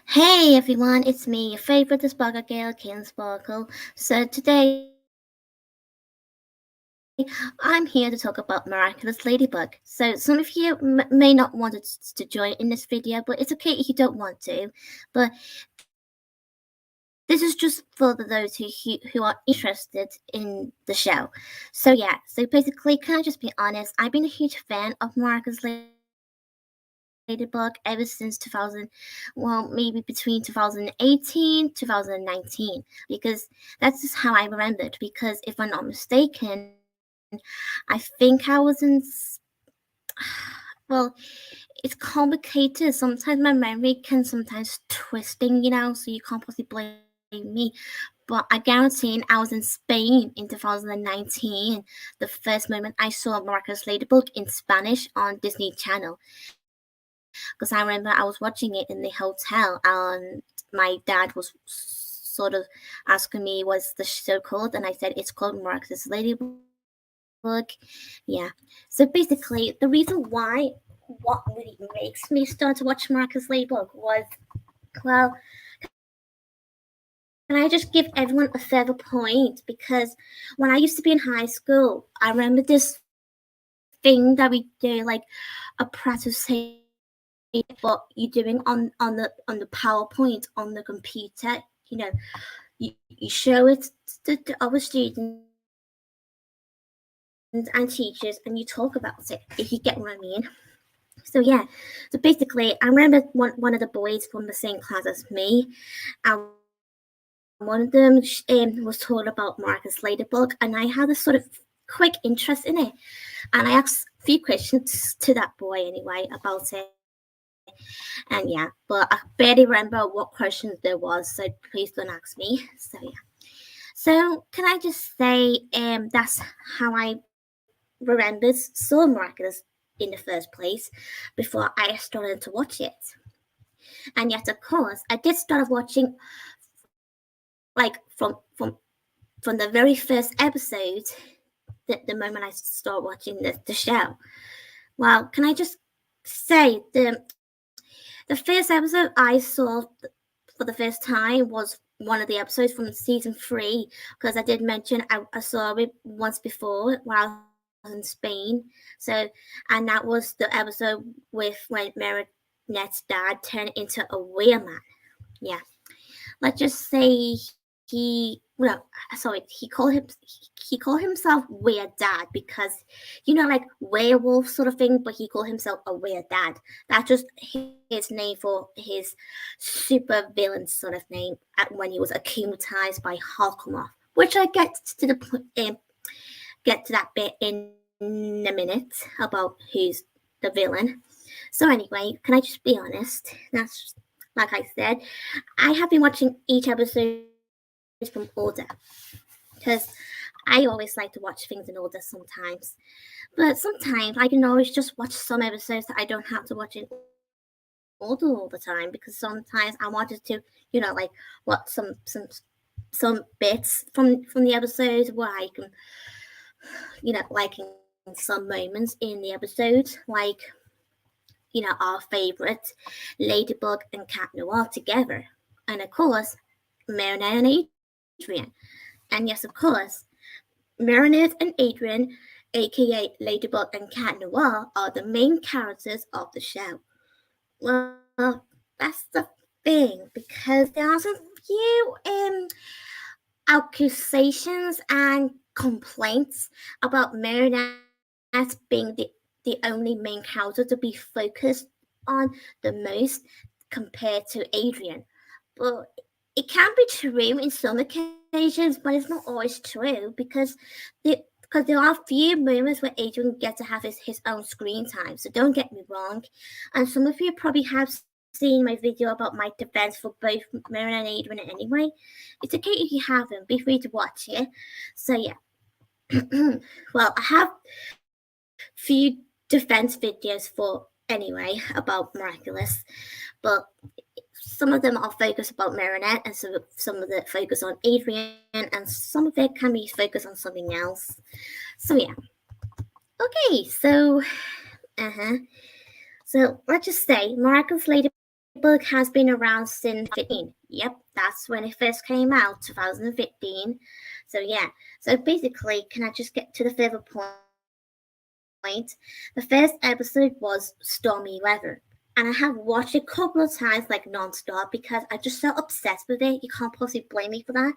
Hey everyone, it's me, your favorite Sparkle girl, King Sparkle. So today I'm here to talk about Miraculous Ladybug. So some of you may not want to join in this video, but it's okay if you don't want to. But this is just for those who are interested in the show. So basically, can I just be honest? I've been a huge fan of Miraculous Ladybug ever since 2000, well, maybe between 2018 2019, because that's just how I remembered. Because if I'm not mistaken, I think I was in well, it's complicated. Sometimes my memory can sometimes twisting, so you can't possibly blame me. But I guarantee I was in Spain in 2019, the first moment I saw Miraculous Ladybug in Spanish on Disney Channel. Because I remember I was watching it in the hotel, and my dad was sort of asking me what's the show called, and I said it's called Miraculous Ladybug. Yeah. So basically, the reason why what really makes me start to watch Miraculous Ladybug was, well, can I just give everyone a further point? Because when I used to be in high school, I remember this thing that we do, like a presentation, but you're doing on the PowerPoint on the computer. You show it to other students and teachers, and you talk about it. If you get what I mean. So basically, I remember one of the boys from the same class as me, and one of them was told about Marcus Ladybug, and I had a sort of quick interest in it, and I asked a few questions to that boy anyway about it. And yeah, but I barely remember what questions there was, so please don't ask me. So can I just say, that's how I remembered so Miraculous in the first place before I started to watch it. And yet, of course, I did start watching, like, from the very first episode, the moment I start watching the show. Well, can I just say the first episode I saw for the first time was one of the episodes from season 3, because I did mention I saw it once before while I was in Spain. And that was the episode with when Marinette's dad turned into a weird man. Yeah, let's just say he called himself Weird Dad, because like werewolf sort of thing, but he called himself a Weird Dad. That's just his name for his super villain sort of name when he was acclimatized by Harkomoth, which I to the get to that bit in a minute about who's the villain. So anyway, can I just be honest? That's like I said, I have been watching each episode from order, because I always like to watch things in order sometimes. But sometimes I can always just watch some episodes that I don't have to watch in order all the time, because sometimes I wanted to, like watch some bits from the episodes where I can, like in some moments in the episode, like our favorite Ladybug and Cat Noir together, and of course Marinette and Adrian. And yes, of course, Marinette and Adrian, aka Ladybug and Cat Noir, are the main characters of the show. Well, that's the thing, because there are some few accusations and complaints about Marinette being the only main character to be focused on the most compared to Adrian. But it can be true in some occasions, but it's not always true, because there are few moments where Adrian gets to have his own screen time. So don't get me wrong. And some of you probably have seen my video about my defense for both Marin and Adrian anyway. It's okay if you haven't. Be free to watch it. So yeah. Well, I have few defense videos for anyway about Miraculous, but some of them are focused about Marinette, and some of it focus on Adrian, and some of it can be focused on something else. So yeah. Okay, so let's just say Miraculous Ladybug Ladybug has been around since 15. Yep, that's when it first came out, 2015. So yeah, so basically, can I just get to the further point? The first episode was Stormy Weather. And I have watched it a couple of times like non-stop because I just so obsessed with it. You can't possibly blame me for that.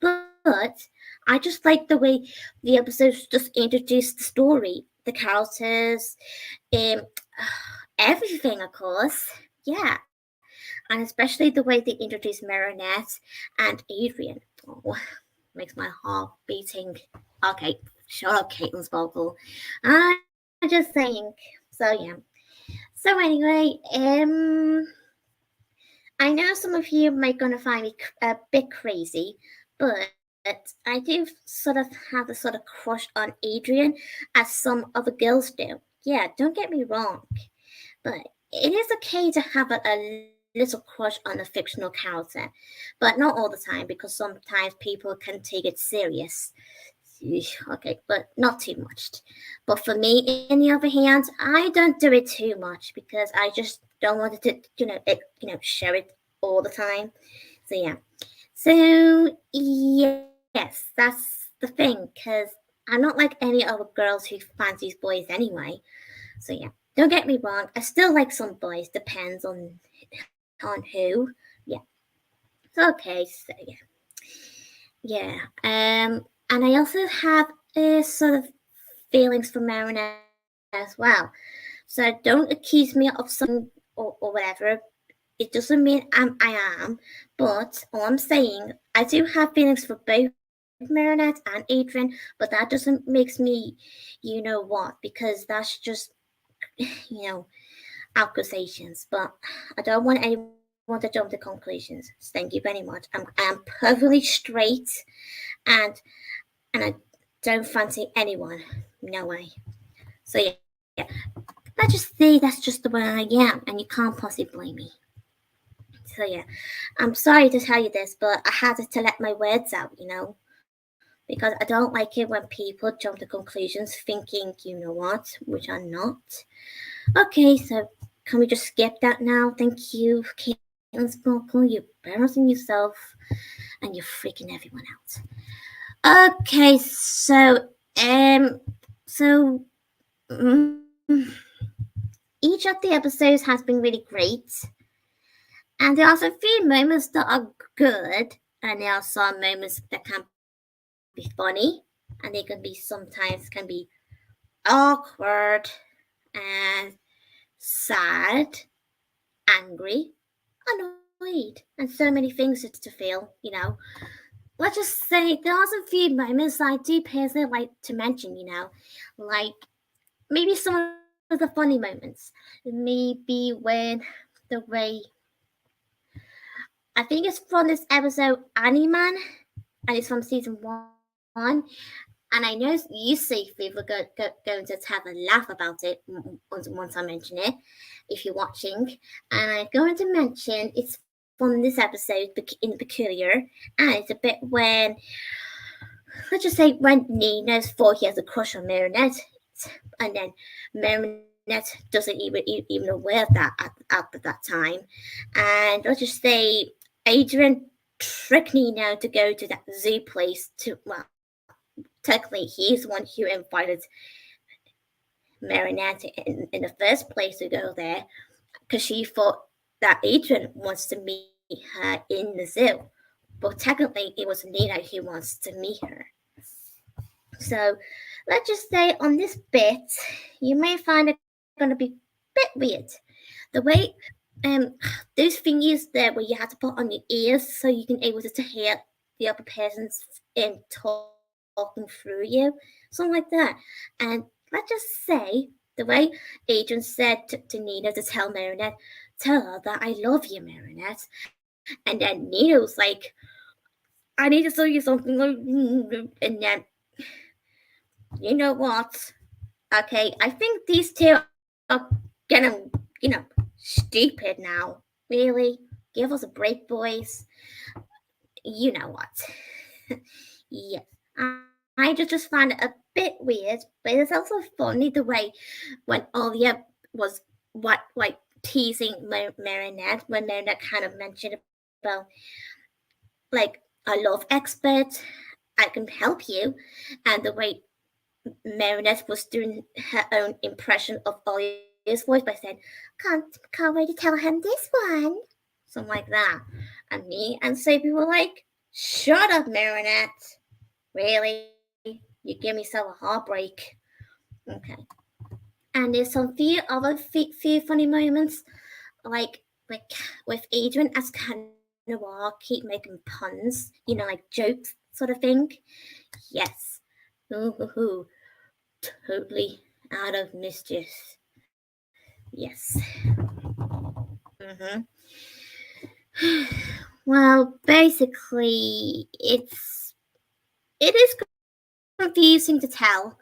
But I just like the way the episodes just introduced the story, the characters, um, everything, of course. Yeah, and especially the way they introduced Marinette and Adrian. Oh, makes my heart beating. Okay, shut up, Caitlin's vocal. I'm just saying. So yeah. So anyway, I know some of you might gonna find me a bit crazy, but I do sort of have a sort of crush on Adrian, as some other girls do. Yeah, don't get me wrong, but it is okay to have a little crush on a fictional character, but not all the time because sometimes people can take it serious. Okay, but not too much. But for me, in the other hand, I don't do it too much because I just don't want it to, share it all the time. So yeah. So yes, that's the thing. Cause I'm not like any other girls who fancies boys anyway. So yeah. Don't get me wrong. I still like some boys. Depends on who. Yeah. So okay. So yeah. Yeah. And I also have a sort of feelings for Marinette as well. So don't accuse me of something or whatever. It doesn't mean I am, but all I'm saying, I do have feelings for both Marinette and Adrian, but that doesn't makes me, you know what, because that's just, you know, accusations. But I don't want anyone to jump to conclusions. Thank you very much. I'm perfectly straight, and and I don't fancy anyone. No way. So yeah, let's just say that's just the way I am, and you can't possibly blame me. So yeah, I'm sorry to tell you this, but I had to let my words out, because I don't like it when people jump to conclusions thinking, you know what, which are not. Okay, so can we just skip that now? Thank you, Caitlin Sparkle. You're embarrassing yourself and you're freaking everyone out. Okay, so mm, each of the episodes has been really great, and there are a few moments that are good, and there are some moments that can be funny, and they can be sometimes can be awkward and sad, angry, annoyed, and so many things to feel. Let's just say there are some few moments I do personally like to mention, like maybe some of the funny moments. Maybe when the way I think it's from this episode Animan, and it's from season 1. And I know you see people going to have a laugh about it once I mention it, if you're watching. And I'm going to mention it's from this episode in Peculiar, and it's a bit when, let's just say, when Nina's thought he has a crush on Marinette, and then Marinette doesn't even aware of that at that time. And let's just say Adrian tricked Nina to go to that zoo place to, well, technically he's the one who invited Marinette in the first place to go there because she thought that Adrian wants to meet her in the zoo. But technically, it was Nina who wants to meet her. So let's just say on this bit, you may find it going to be a bit weird. The way those thingies there where you have to put on your ears so you can able to hear the other person's talking through you, something like that. And let's just say the way Adrian said to Nina to tell Marinette, tell her that I love you, Marinette. And then Nina was like, I need to tell you something. And then, you know what? Okay, I think these two are getting, stupid now. Really? Give us a break, boys. You know what? Yes. I just find it a bit weird, but it's also funny the way when Olivia was what like teasing Marinette when Marinette kind of mentioned about like a love expert, I can help you, and the way Marinette was doing her own impression of Oliver's voice by saying, can't wait to tell him this one. Something like that. And me and Sophie were like, shut up, Marinette. Really? You give me so a heartbreak. Okay. And there's some few funny moments, like like with Adrian as Canoa keep making puns, like jokes sort of thing. Yes. Ooh, totally out of mischief. Yes. Mm-hmm. Well, basically, it is confusing to tell,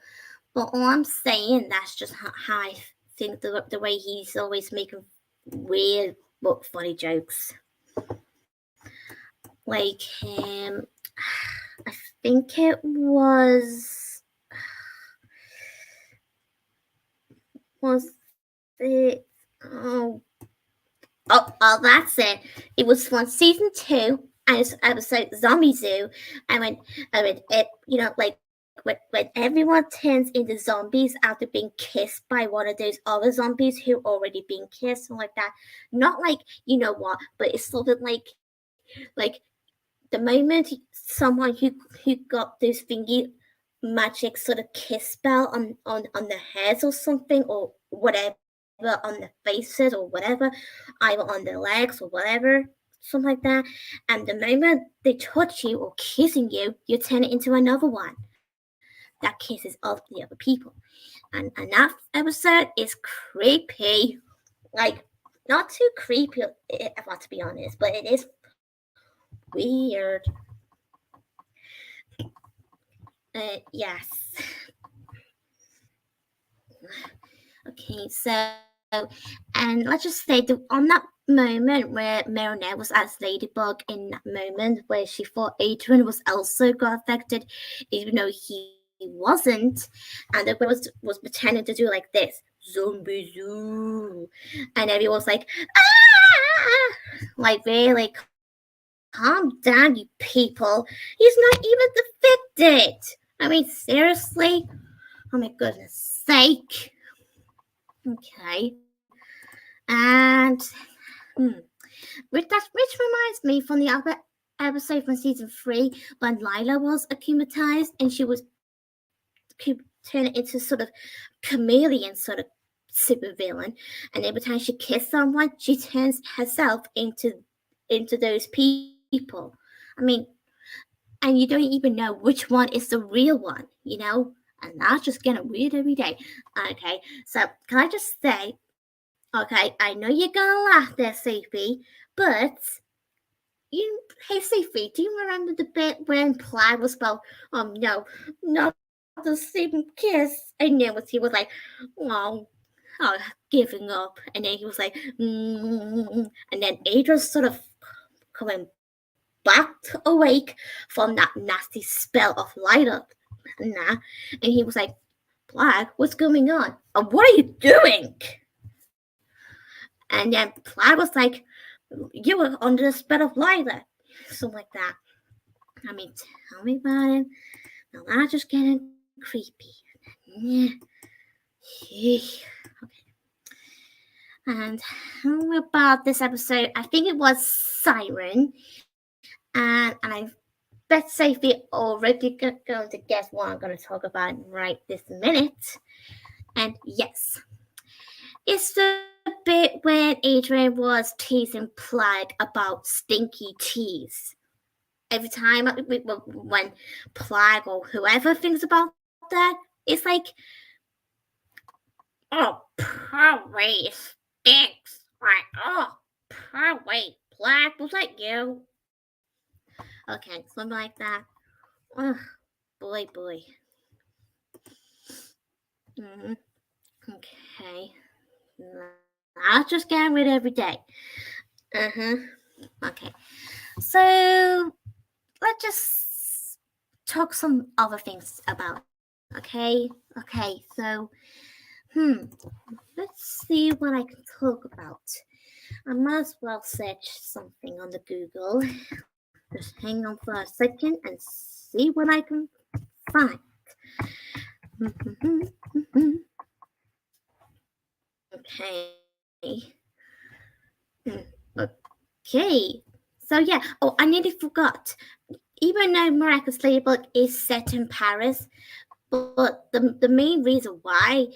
but all I'm saying that's just how I think the way he's always making weird but funny jokes. Like I think it was it oh that's it. It was from season 2 and it's episode Zombie Zoo, and when it like when everyone turns into zombies after being kissed by one of those other zombies who already been kissed, something like that. Not like what, but it's sort of like the moment someone who got this thingy magic sort of kiss spell on their heads or something or whatever on their faces or whatever, either on their legs or whatever, something like that. And the moment they touch you or kissing you, you turn it into another one that kisses all the other people. And that episode is creepy. Like, not too creepy, if I have to be honest, but it is weird. Yes. Okay, and let's just say that on that moment where Marinette was as Ladybug, in that moment where she thought Adrian was also got affected, even though he wasn't, and the girl was pretending to do like this, zombie zoo, and everyone was like, ah, like really calm down, you people. He's not even affected. I mean, seriously? Oh my goodness sake. Okay. And which reminds me from the other episode from season 3 when Lila was akumatized and she was turned into sort of chameleon sort of super villain, and every time she kisses someone she turns herself into those people. I mean, and you don't even know which one is the real one, and that's just getting weird every day. Okay, so can I just say, okay, I know you're gonna laugh there, Sophie, but hey Sophie, do you remember the bit when Plaid was about, no, not the same kiss, and then he was like, oh, oh, giving up, and then he was like, and then Adrian sort of coming back awake from that nasty spell of light up, and he was like, Plaid, what's going on? What are you doing? And then Plaid was like, you were under the spell of Lila. Something like that. I mean, tell me about it. Now that's just getting creepy. Yeah. Okay. And how about this episode? I think it was Siren. And I bet Sophie already going to guess what I'm going to talk about right this minute. And yes, it's the bit when Adrian was teasing Plague about stinky cheese. Every time when Plague or whoever thinks about that, it's like, oh, probably stinks. Like, oh, probably Plague, was that you? Okay, something like that. Oh, boy. Okay. I'll just get rid every day. Okay. So let's just talk some other things about. Okay. So Hmm. Let's see what I can talk about. I might as well search something on the Google. Just hang on for a second and see what I can find. Okay. Okay. So yeah. Oh, I nearly forgot. Even though Miraculous Ladybug is set in Paris, but the main reason why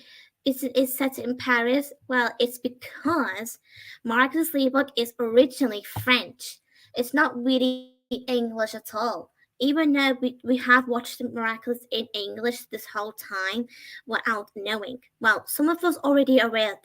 it's set in Paris, well, it's because Miraculous Ladybug is originally French. It's not really English at all. Even though we have watched Miraculous in English this whole time without knowing. Well, some of us already aware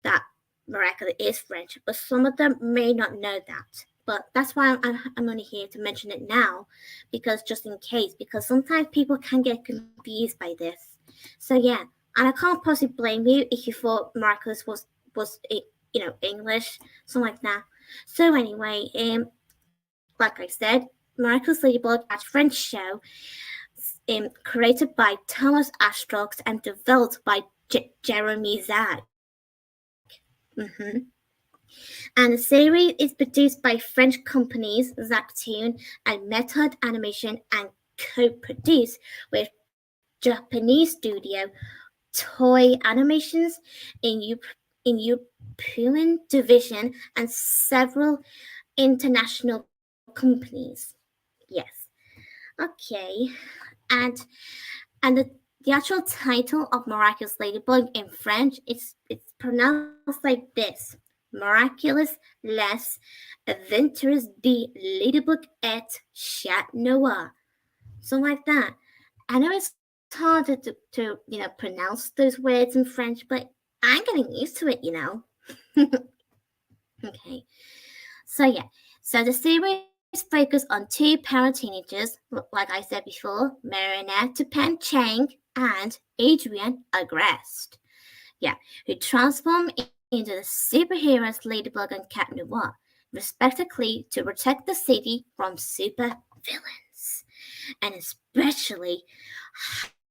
that Miraculous is French, but some of them may not know that. But that's why I'm only here to mention it now, because just in case, because sometimes people can get confused by this. So yeah, and I can't possibly blame you if you thought Miraculous was English, something like that. So anyway, like I said, Miraculous Ladybug at French show, created by Thomas Astrox and developed by Jeremy Zag. And the series is produced by French companies Zactoon and Method Animation and co-produced with Japanese studio Toei Animations in European division and several international companies. Yes. Okay. And and the actual title of Miraculous Ladybug in French it's pronounced like this: Miraculous Les Adventures de Ladybug et Chat Noir. Something like that. I know it's harder to pronounce those words in French, but I'm getting used to it. Okay. So yeah. So the series focuses on two parent teenagers, like I said before, Marinette Pen Chang and Adrian Agrest. Yeah, who transform into the superheroes Ladybug and Cat Noir, respectively, to protect the city from super villains, and especially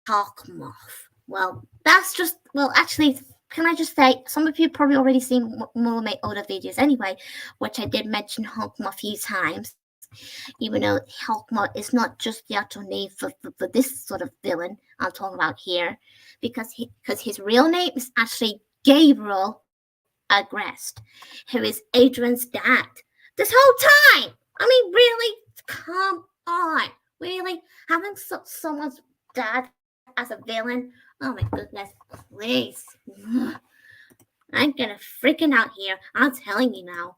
Hawkmoth. Well, that's just actually. Can I just say, some of you probably already seen more of my older videos anyway, which I did mention Hawkmoth a few times, even though Hawkmoth is not just the actual name for this sort of villain I'm talking about here, because his real name is actually Gabriel Agrest, who is Adrian's dad. This whole time! I mean, really? Come on. Really? Having someone's dad as a villain? Oh my goodness. Please. I'm gonna freaking out here. I'm telling you now.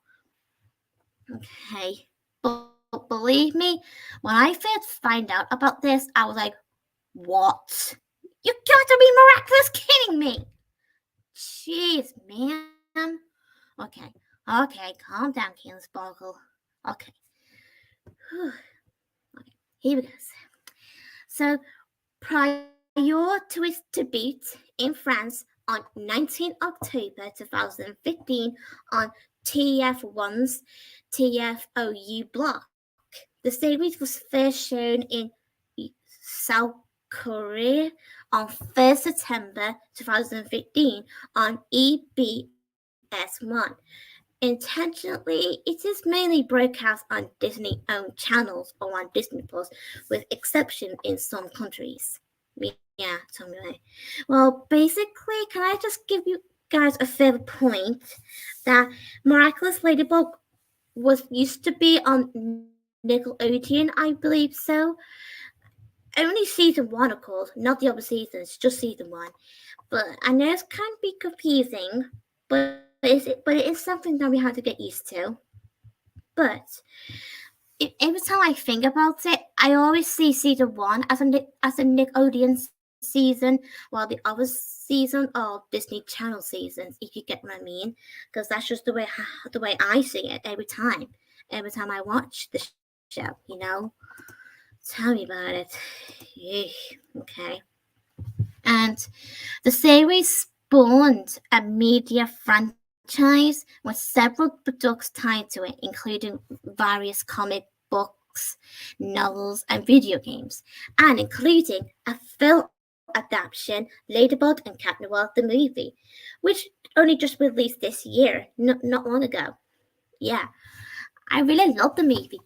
Okay. But believe me, when I first find out about this, I was like, what? You got to be miraculous kidding me! Jeez, man. Okay. Okay, calm down, Candace Sparkle. Okay. Okay, here we go. So, prior to its debut in France on 19 October 2015 on TF1's TFOU block, the series was first shown in South Korea on 1st September 2015 on EBS1. Intentionally, it is mainly broadcast on Disney-owned channels or on Disney Plus, with exception in some countries. Yeah, tell me why. Well, basically, can I just give you guys a further point that Miraculous Ladybug was used to be on Nickelodeon, I believe so. Only season one, of course, not the other seasons, just season one. But I know it can be confusing, but it is something that we have to get used to. But every time I think about it, I always see season one as a Nickelodeon season, while the other season are Disney Channel seasons. If you get what I mean, because that's just the way I see it every time I watch the show. Tell me about it. Okay. And the series spawned a media franchise with several products tied to it, including various comic books, novels, and video games, and including a film adaptation Ladybug and Cat Noir the movie, which only just released this year, not long ago. Yeah, I really love the movie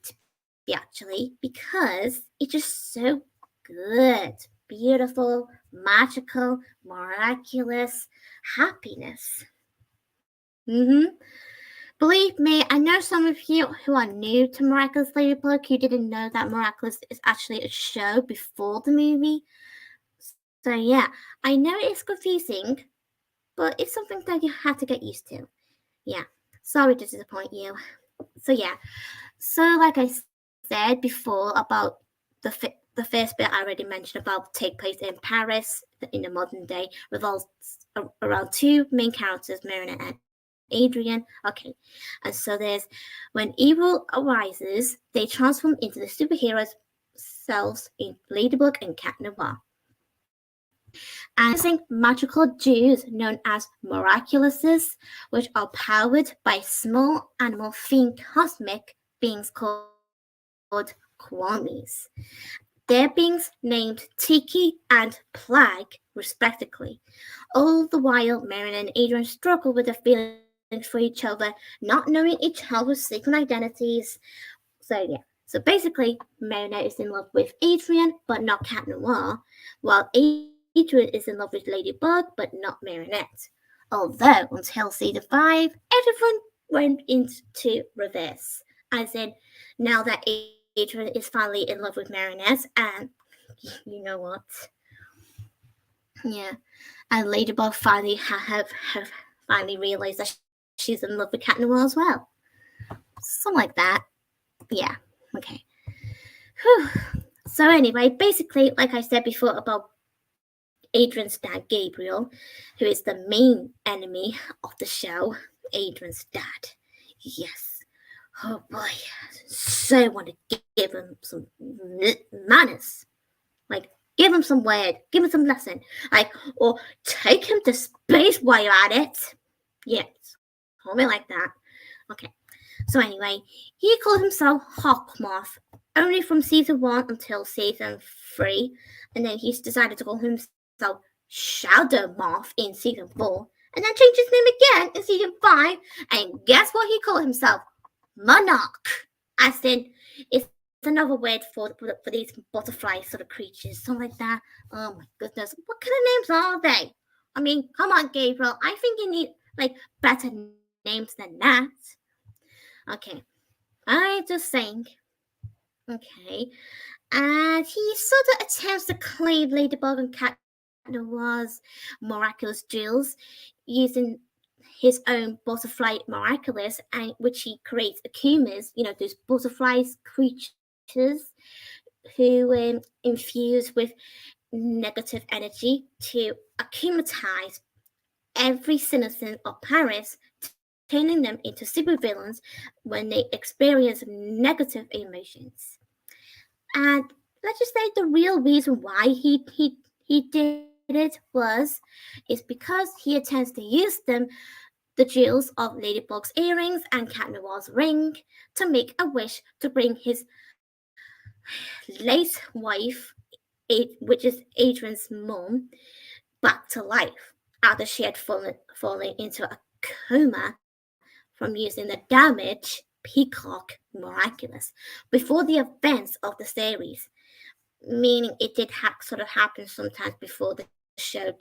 actually because it's just so good, beautiful, magical, miraculous happiness. Believe me, I know some of you who are new to Miraculous Ladybug who didn't know that Miraculous is actually a show before the movie. So yeah, I know it's confusing, but it's something that you have to get used to. Yeah, sorry to disappoint you. So yeah, so like I said before about the first bit I already mentioned about take place in Paris in the modern day revolves around two main characters, Marina and Adrian. Okay, and so there's when evil arises, they transform into the superheroes selves in Ladybug and Cat Noir and using magical jewels known as miraculouses, which are powered by small animal-themed cosmic beings called Kwamis. Their beings named Tiki and Plague, respectively. All the while, Marin and Adrian struggle with their feelings for each other, not knowing each other's secret identities. So basically, Marina is in love with Adrian, but not Cat Noir, while Adrian is in love with Ladybug, but not Marinette. Although, until season 5, everything went into reverse. As in, now that Adrian is finally in love with Marinette, and you know what? Yeah, and Ladybug finally have finally realized that she's in love with Cat Noir as well. Something like that. Yeah, okay. Whew. So anyway, basically, like I said before about Adrian's dad, Gabriel, who is the main enemy of the show, Adrian's dad. Yes. Oh boy, so want to give him some manners. Like, give him some word, give him some lesson. Like, or take him to space while you're at it. Yes, hold me like that. Okay. So anyway, he called himself Hawkmoth only from season 1 until season 3, and then he's decided to call himself Shadow Moth in season 4, and then changed his name again in season 5, and guess what he called himself? Monarch. As in, it's another word for these butterfly sort of creatures, something like that. Oh my goodness, what kind of names are they? I mean, come on, Gabriel. I think you need like better names than that. Okay, I just saying. Okay, and he sort of attempts to claim Ladybug and Cat Noir's miraculous jewels using his own butterfly miraculous, and which he creates akumas, those butterflies creatures who infuse with negative energy to akumatize every citizen of Paris, turning them into supervillains when they experience negative emotions. And let's just say the real reason why he did it is because he intends to use the jewels of Ladybug's earrings and Cat Noir's ring to make a wish to bring his late wife, which is Adrian's mum, back to life after she had fallen into a coma from using the damaged Peacock Miraculous before the events of the series, meaning it did sort of happen sometimes before the show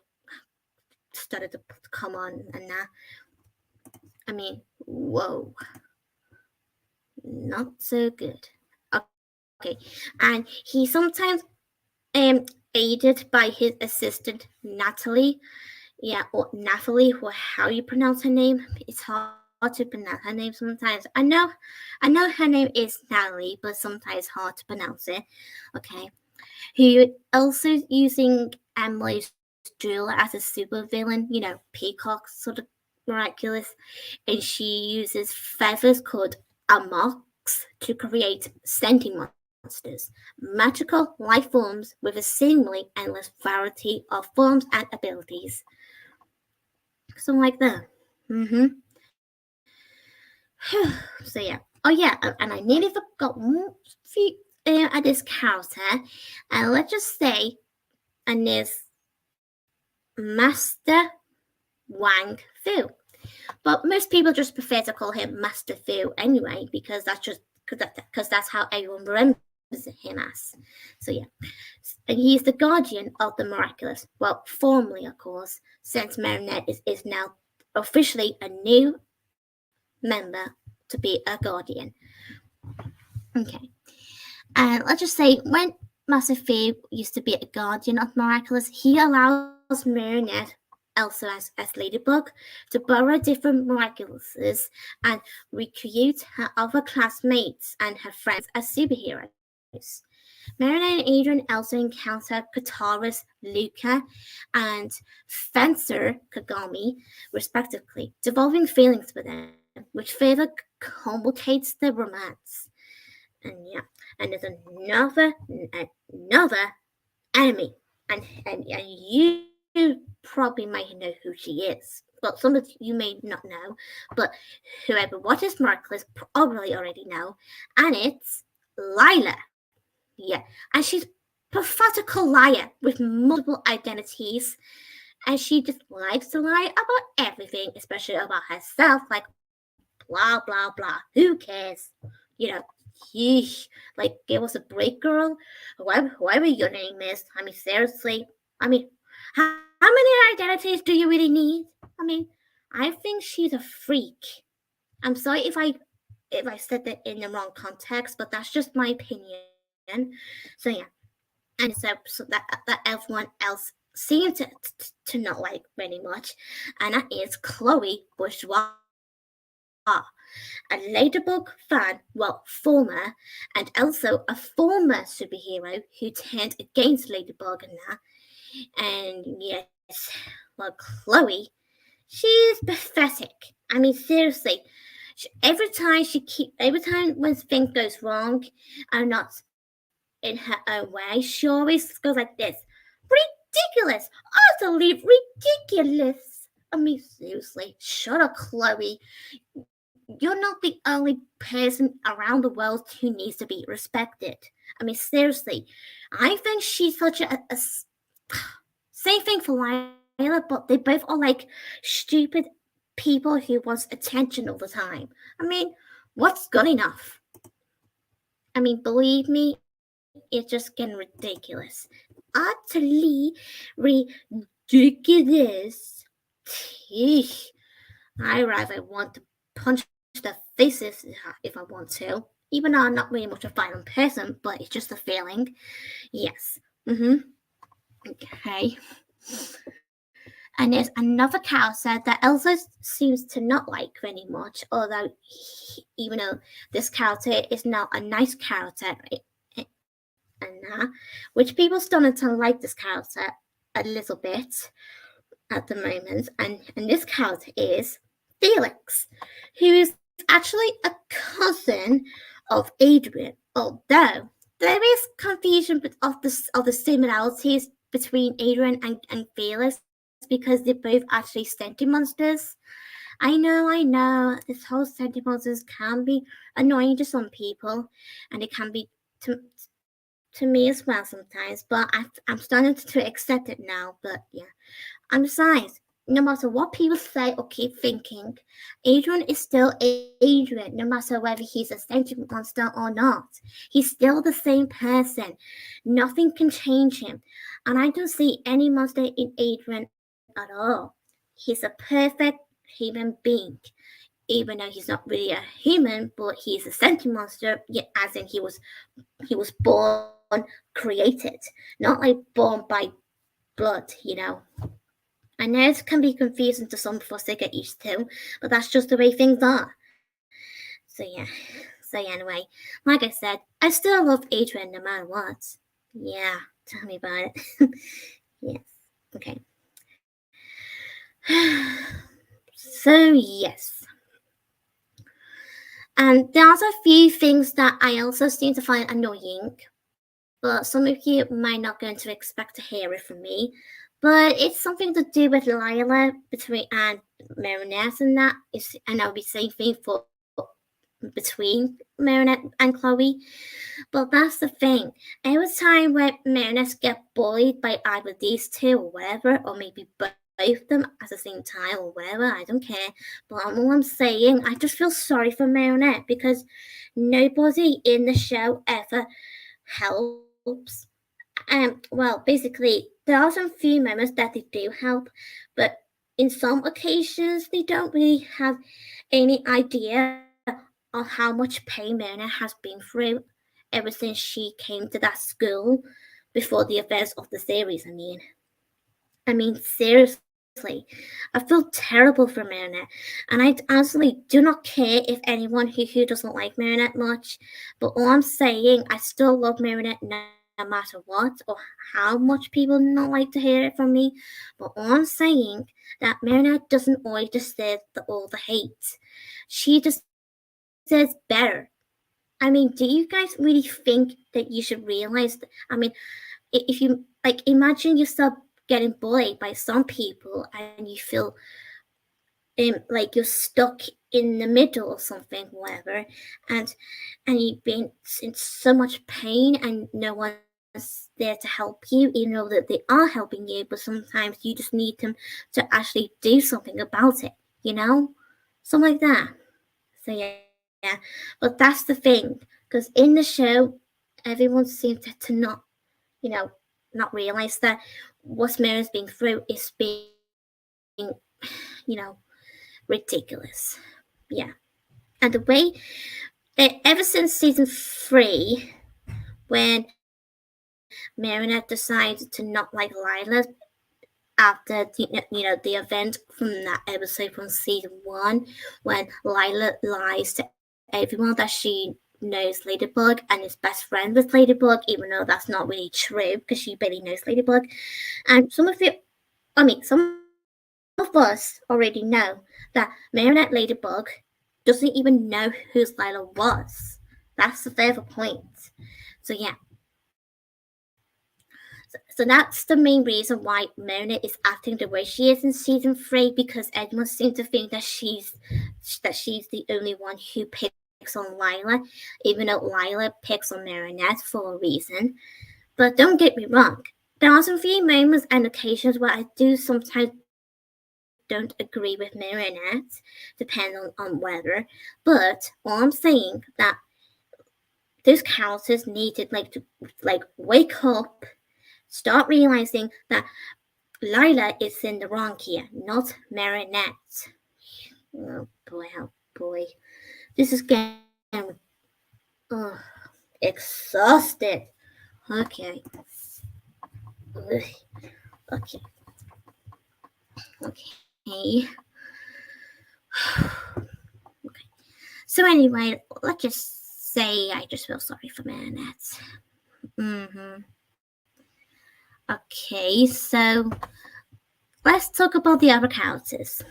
started to come on and that. I mean, whoa, not so good. Okay, and he sometimes aided by his assistant Natalie, or Nathalie, or how you pronounce her name. It's hard to pronounce her name sometimes. I know her name is Natalie, but sometimes hard to pronounce it. Okay, who also using Emily's jewel as a super villain, peacock sort of miraculous, and she uses feathers called amox to create sentient monsters, magical life forms with a seemingly endless variety of forms and abilities. Something like that. Mm-hmm. So yeah. Oh yeah, and I nearly forgot one few at this character, and let's just say, and there's Master Wang Fu. But most people just prefer to call him Master Fu anyway, because that's how everyone remembers him as. So yeah, and he's the guardian of the miraculous. Well, formally, of course, since Marinette is now officially a new member to be a guardian. Okay, and let's just say when Master Fu used to be a guardian of miraculous, he allows Marinette, also as Ladybug, to borrow different miraculouses and recruit her other classmates and her friends as superheroes. Marinette and Adrian also encounter Katara's Luca and Fencer Kagami, respectively, developing feelings for them, which further complicates the romance. And yeah, and there's another enemy, and you probably might know who she is. Well, some of you may not know, but whoever watches Miraculous probably already know, and it's Lila. Yeah, and she's pathetical liar with multiple identities, and she just likes to lie about everything, especially about herself, like blah blah blah. Who cares? You know, yeesh. Like, give us a break, girl. Whoever your name is. I mean, seriously. I mean, how many identities do you really need? I mean, I think she's a freak. I'm sorry if I said that in the wrong context, but that's just my opinion. So yeah, and so that everyone else seemed to not like very much, and that is Chloe Bourgeois, a Ladybug fan, well, former, and also a former superhero who turned against Ladybug and that. And yes, well, Chloe, she's pathetic. I mean, seriously, every time when things goes wrong, and not in her own way, she always goes like this: ridiculous, utterly ridiculous. I mean, seriously, shut up, Chloe. You're not the only person around the world who needs to be respected. I mean, seriously, I think she's such a same thing for Lila, but they both are like stupid people who wants attention all the time. I mean, what's good enough? I mean, believe me, it's just getting ridiculous. Utterly ridiculous. Teeth. I rather want to punch the faces if I want to. Even though I'm not really much a violent person, but it's just a feeling. Yes. Okay. And there's another character that Elsa seems to not like very much, although even though this character is now a nice character, and that, which people starting to like this character a little bit at the moment, and this character is Felix, who is actually a cousin of Adrian, although there is confusion of the similarities between Adrian and Felix because they're both actually sentient monsters. I know, this whole sentient monsters can be annoying to some people, and it can be to me as well sometimes, but I'm starting to accept it now. But yeah, and besides, no matter what people say or keep thinking, Adrian is still Adrian, no matter whether he's a sentient monster or not. He's still the same person. Nothing can change him. And I don't see any monster in Adrian at all. He's a perfect human being. Even though he's not really a human, but he's a sentient monster, yeah, as in he was born created, not like born by blood. I know it can be confusing to some of us to get used to, but that's just the way things are. So yeah. So yeah, anyway, like I said, I still love Adrian no matter what. Yeah, tell me about it. Yes. Okay. So yes. And there's a few things that I also seem to find annoying, but some of you might not going to expect to hear it from me. But it's something to do with Lila between and Marinette, and that is, and I'll be same thing for between Marinette and Chloe. But that's the thing. Every time when Marinette get bullied by either these two or whatever, or maybe both of them at the same time or whatever, I don't care. But all I'm saying, I just feel sorry for Marinette because nobody in the show ever helps. Well, basically, there are some few moments that they do help, but in some occasions they don't really have any idea of how much pain Myrna has been through ever since she came to that school before the events of the series. I mean, seriously, I feel terrible for Marinette, and I honestly do not care if anyone who doesn't like Marinette much. But all I'm saying, I still love Marinette no matter what, or how much people not like to hear it from me. But all I'm saying that Marinette doesn't always deserve all the hate. She deserves better. Do you guys really think that you should realize? If you like, imagine yourself getting bullied by some people and you feel like you're stuck in the middle or something, whatever, and you've been in so much pain and no one's there to help you, even though that they are helping you, but sometimes you just need them to actually do something about it, something like that. So yeah, but that's the thing, because in the show, everyone seems to not, you know, not realize that what Mary's being through is being, you know, ridiculous. Yeah. And the way, ever since season 3, when Marinette decided to not like Lila after the event from that episode from season 1, when Lila lies to everyone that she knows Ladybug and is best friend with Ladybug, even though that's not really true because she barely knows Ladybug. And some of us already know that Marinette Ladybug doesn't even know who Lila was. That's the further point. So yeah. So that's the main reason why Mona is acting the way she is in season 3, because everyone seems to think that she's the only one who picks on Lila, even though Lila picks on Marinette for a reason. But don't get me wrong, there are some few moments and occasions where I do sometimes don't agree with Marinette, depending on whether. But all I'm saying that those characters needed wake up, start realizing that Lila is in the wrong here, not Marinette. Oh boy. This is getting exhausted. Okay. Okay. Okay. Okay. So anyway, let's just say I just feel sorry for Marinette. Okay, so let's talk about the other characters.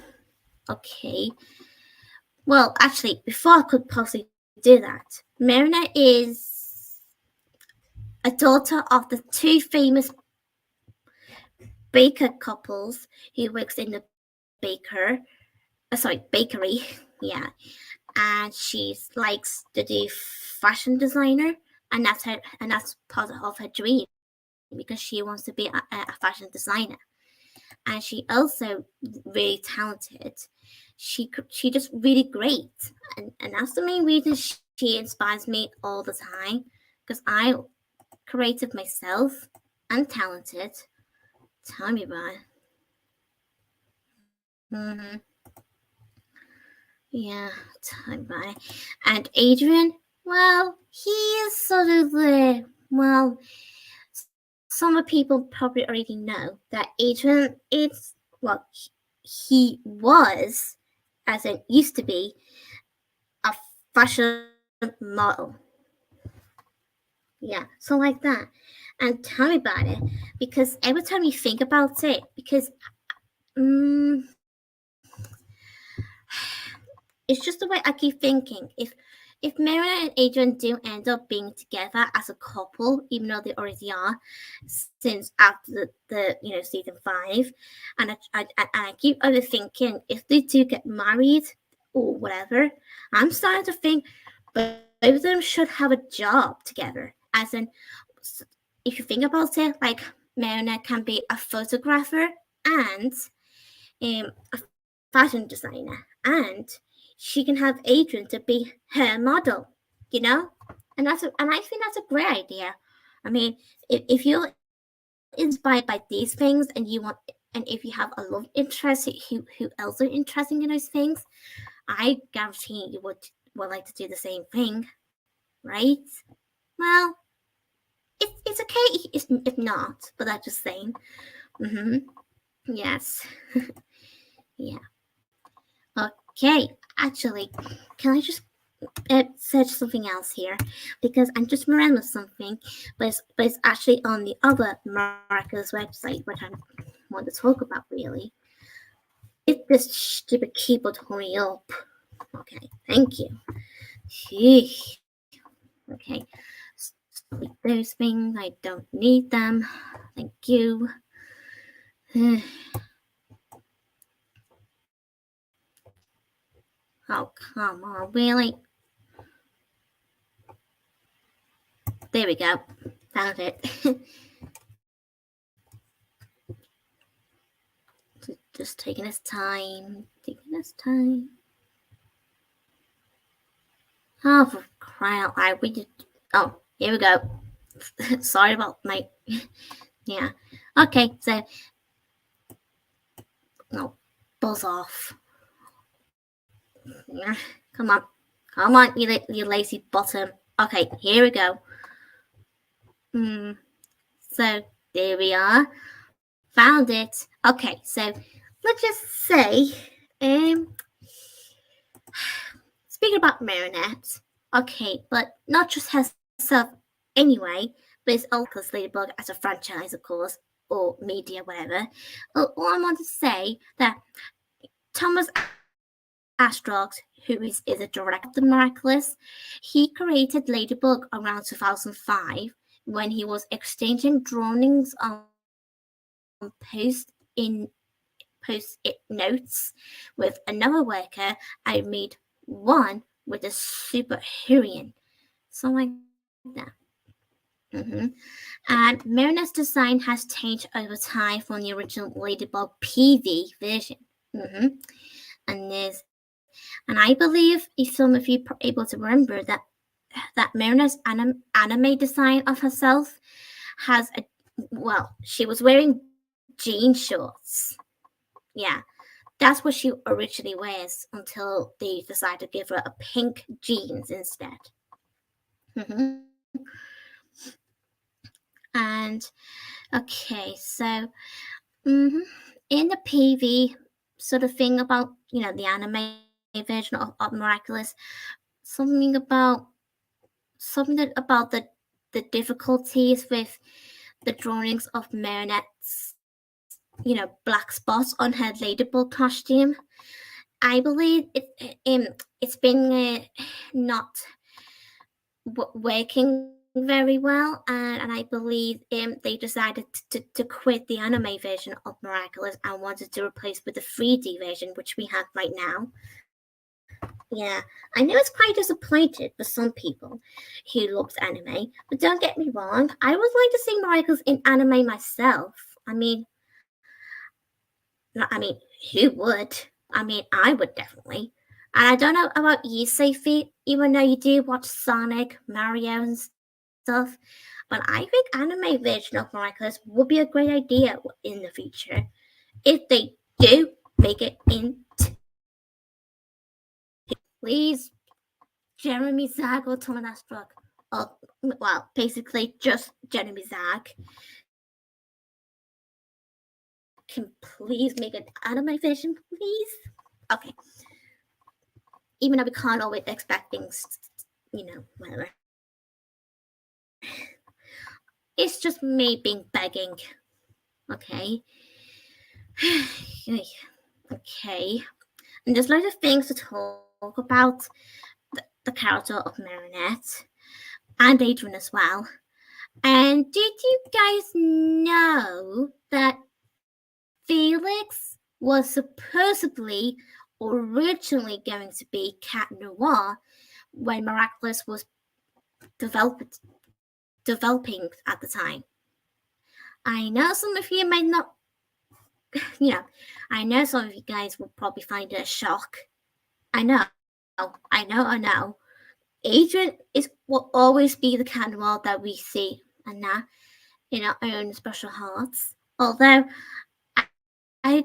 Okay. Well, actually, before I could possibly do that, Marinette is a daughter of the two famous baker couples who works in the bakery. Yeah, and she likes to do fashion designer, and that's part of her dream because she wants to be a fashion designer. And she also really talented. She just really great, and that's the main reason she inspires me all the time, because I creative myself and talented. Tell me about it. Yeah, tell me about it. And Adrian, well, he is sort of some people probably already know that Adrian is, well, he was, as it used to be, a fashion model. Yeah, so like that. And tell me about it, because every time you think about it, because it's just the way I keep thinking. If Mara and Adrian do end up being together as a couple, even though they already are, since after the season 5, and I keep overthinking, if they do get married, or whatever. I'm starting to think both of them should have a job together. As in, if you think about it, like Marina can be a photographer and a fashion designer, and she can have Adrian to be her model. You know, and I think that's a great idea. I mean, if you're inspired by these things and you want, and if you have a love interest who else are interested in those things, I guarantee you would like to do the same thing, right? Well, it's okay if not, but I'm just saying. Mm-hmm. Yes. Yeah. Okay. Actually, can I just search something else here, because I'm just remembering something, but it's actually on the other Miraculous website, which I want to talk about really. If this stupid keyboard hurry up. Okay, thank you. Okay, delete those things. I don't need them. Thank you. Oh, come on, really? There we go. Found it. Just taking his time. Taking his time. Oh, for crying out loud. Oh, here we go. Sorry about my. Yeah. Okay, so. No, buzz off. Yeah, come on. Come on, you lazy bottom. Okay, here we go. So, there we are. Found it. Okay, so let's just say, speaking about Marinette, okay, but not just herself anyway, but it's also Ladybug as a franchise, of course, or media, whatever. All I want to say that Thomas Astrox, who is a director of the Miraculous, he created Ladybug around 2005 when he was exchanging drawings on post-it notes with another worker. I made one with a superheroine, something like that. And Marina's design has changed over time from the original Ladybug PV version. And I believe if some of you are able to remember that Marina's anime design of herself has she was wearing jean shorts. Yeah, that's what she originally wears until they decided to give her a pink jeans instead. And okay, so in the PV sort of thing about the anime version of Miraculous, something about the difficulties with the drawings of Marinette's black spots on her ladybug costume. I believe it's been not working very well, and I believe they decided to quit the anime version of Miraculous and wanted to replace with the 3D version, which we have right now. Yeah, I know it's quite disappointed for some people who loves anime, but don't get me wrong, I would like to see Miraculous in anime myself. Who would? I would definitely. And I don't know about you, Sophie, even though you do watch Sonic, Mario, and stuff, but I think anime version of Miraculous would be a great idea in the future if they do make it into, please, Jeremy Zag or Thomas Astruck. Basically just Jeremy Zag can please make an anime version, please? Okay. Even though we can't always expect things, whatever. It's just me being begging. Okay. Okay. And there's loads of things to talk about the character of Marinette and Adrian as well. And did you guys know that Felix was supposedly originally going to be Cat Noir when Miraculous was developing at the time. I know some of you might not, I know some of you guys will probably find it a shock. I know. Adrian will always be the Cat Noir that we see and now in our own special hearts. Although I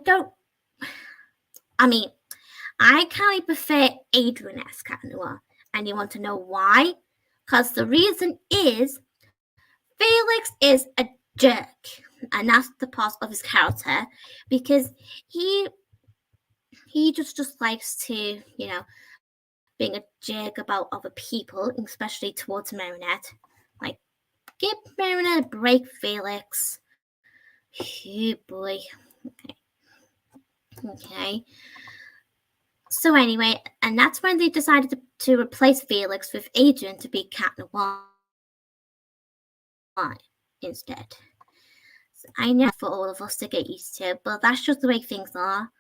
kind of prefer Adrian as Cat Noir, and you want to know why? Because the reason is Felix is a jerk, and that's the part of his character because he just likes to, being a jerk about other people, especially towards Marinette. Like, give Marinette a break, Felix. Oh boy. Okay. So anyway, and that's when they decided to replace Felix with Adrian to be Cat Noir instead. So I know for all of us to get used to, but that's just the way things are.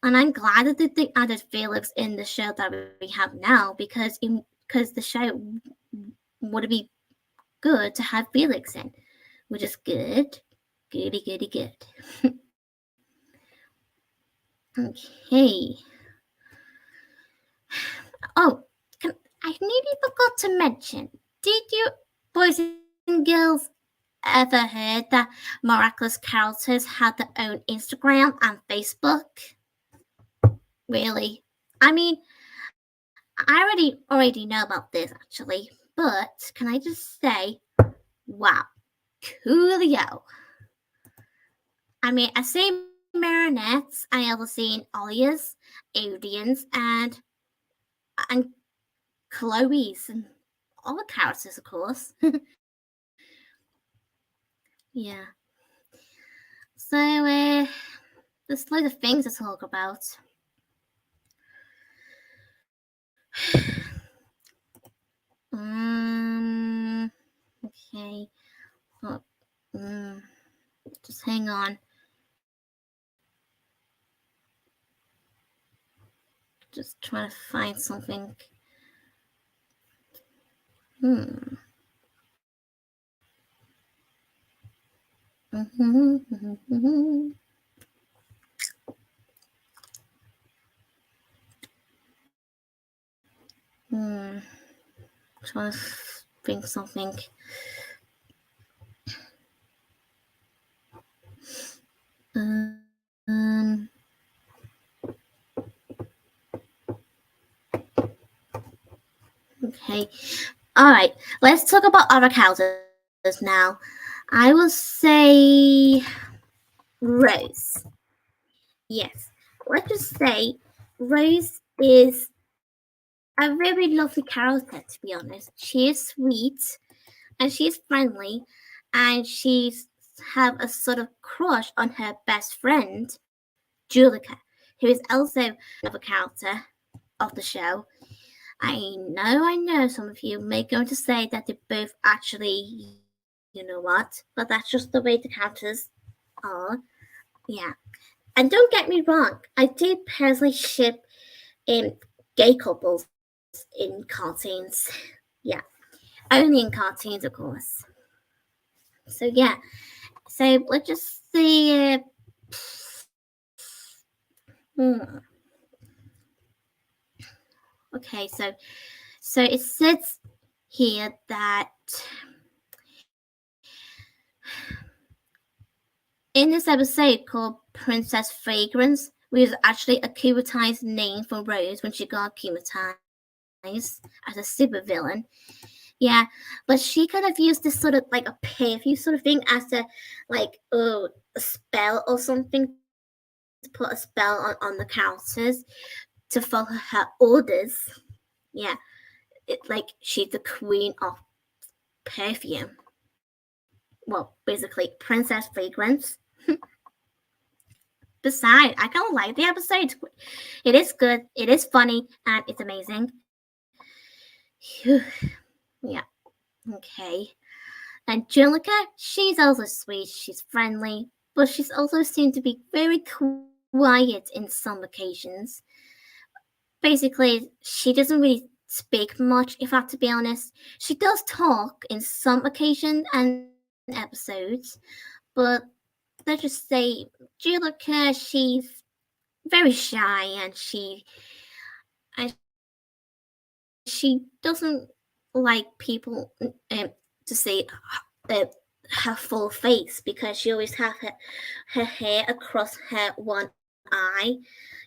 And I'm glad that they added Felix in the show that we have now because the show would be good to have Felix in, which is good. Goody, good. Okay. Oh, I nearly forgot to mention. Did you, boys and girls, ever heard that Miraculous characters had their own Instagram and Facebook? Really? I mean, I already know about this actually, but can I just say, wow, coolio. I mean, I've seen Marinette's, I also seen Olia's, Adrian's, and Chloe's, and all the characters, of course. Yeah. So, there's loads of things to talk about. Okay. Oh, just hang on. Just trying to find something. Trying to think something. Okay. All right. Let's talk about other characters now. I will say Rose. Yes. Let's just say Rose is a very lovely character, to be honest. She is sweet and she is friendly and she's have a sort of crush on her best friend, Julika, who is also another character of the show. I know some of you may going to say that they both actually, you know what, but that's just the way the characters are. Yeah. And don't get me wrong, I do personally ship in gay couples in cartoons. Yeah. Only in cartoons, of course. So, yeah. So, let's just see. Okay, so it says here that in this episode called Princess Fragrance, which is actually a akumatized name for Rose when she got akumatized as a supervillain. Yeah, but she kind of used this sort of like a perfume sort of thing as a a spell or something to put a spell on the characters to follow her orders. Yeah, she's the queen of perfume. Well, basically, Princess Fragrance. Besides, I kind of like the episode. It is good, it is funny, and it's amazing. Yeah. Okay. And Julika, she's also sweet, she's friendly, but she's also seemed to be very quiet in some occasions. Basically, she doesn't really speak much, if I have to be honest. She does talk in some occasions and episodes, but let's just say Julica, she's very shy and she doesn't like people to see her full face because she always have her hair across her one eye.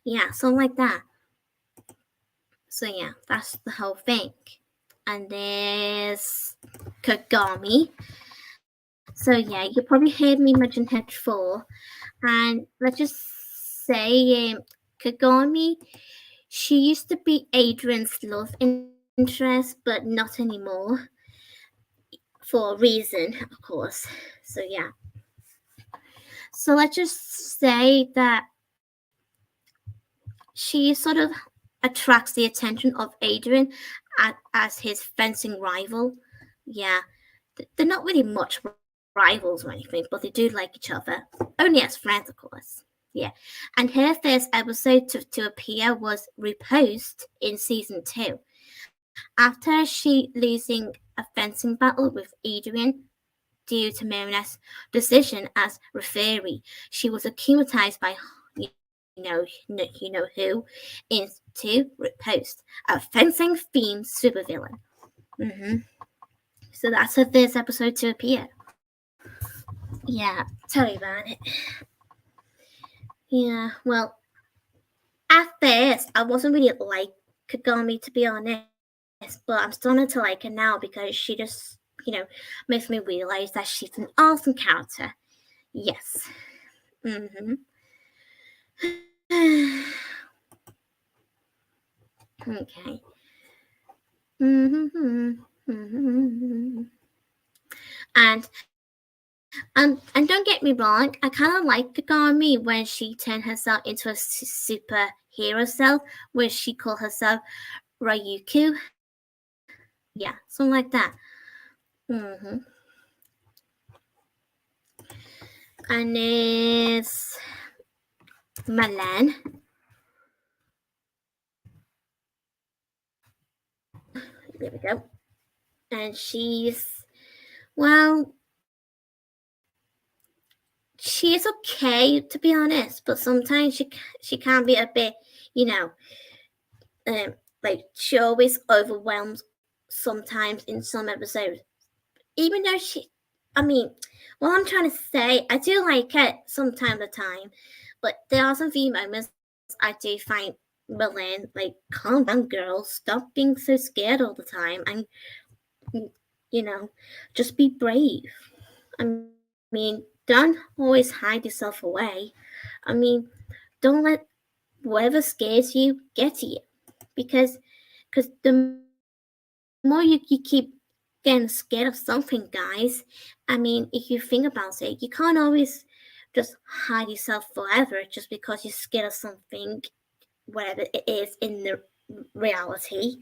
Yeah, something like that. So yeah, that's the whole thing. And there's Kagami. So yeah, you probably heard me mention her before. And let's just say Kagami, she used to be Adrian's love interest, but not anymore. For a reason, of course. So yeah. So let's just say that she sort of attracts the attention of Adrian as his fencing rival. Yeah, they're not really much rivals or anything, but they do like each other. Only as friends, of course. Yeah. And her first episode to appear was Repost in season 2. After she losing a fencing battle with Adrian due to Marina's decision as referee, she was acclimatized by who into Repost, a fencing themed supervillain. Mm-hmm. So that's her first episode to appear. Yeah, tell me about it. Yeah, well, at first I wasn't really like Kagami to be honest, but I'm starting to like her now because she just, makes me realize that she's an awesome character. Yes. Mm-hmm. Okay. Mm-hmm. Mm-hmm. And don't get me wrong, I kind of like Kagami when she turned herself into a superhero self, where she called herself Ryuku. Yeah, something like that. Mm-hmm. And it's Milan. There we go. And well, she's okay to be honest, but sometimes she can be a bit, you know, like she always overwhelms sometimes in some episodes. Even though I mean, what I'm trying to say, I do like it some time to time, but there are some few moments I do find Milan like, calm down, girl, stop being so scared all the time, and you know, just be brave. I mean, don't always hide yourself away. I mean, don't let whatever scares you get to you, because the more you keep getting scared of something, guys, I mean, if you think about it, you can't always just hide yourself forever just because you're scared of something, whatever it is in the reality.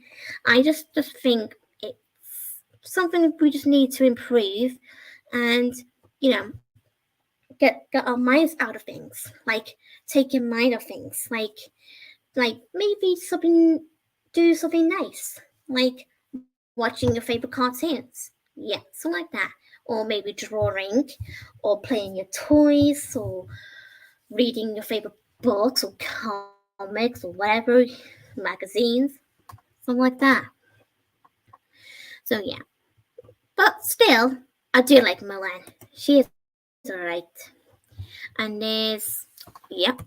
I just think it's something we just need to improve and, you know, get our minds out of things, like take your mind off things, like maybe do something nice, like watching your favorite cartoons. Yeah, something like that. Or maybe drawing, or playing your toys, or reading your favorite books or comics or whatever, magazines, something like that. So yeah, but still, I do like Milan. She is alright. And there's, yep,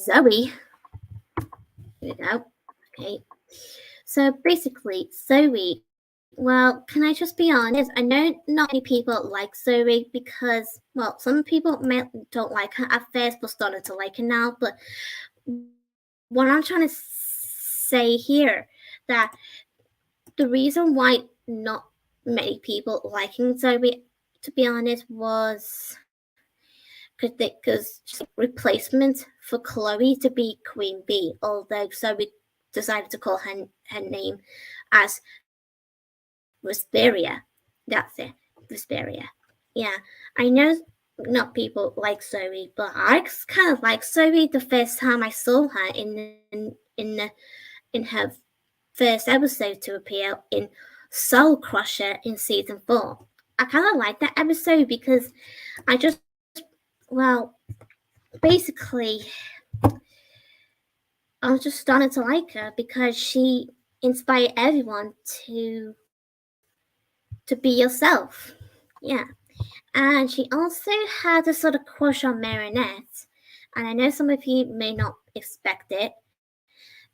Zoe. Here we go. Okay. So basically, Zoe, well, can I just be honest? I know not many people like Zoe because, well, some people don't like her at first but started to like her now. But what I'm trying to say here, that the reason why not many people liking Zoe, to be honest, was because she's like replacement for Chloe to be Queen Bee, although Zoe decided to call her name as Vesperia. That's it, Vesperia. Yeah, I know not people like Zoe, but I kind of like Zoe the first time I saw her in her first episode to appear in Soul Crusher in season 4. I kind of like that episode because I just, well, basically, I was just starting to like her because she inspired everyone to be yourself. Yeah. And she also had a sort of crush on Marinette. And I know some of you may not expect it,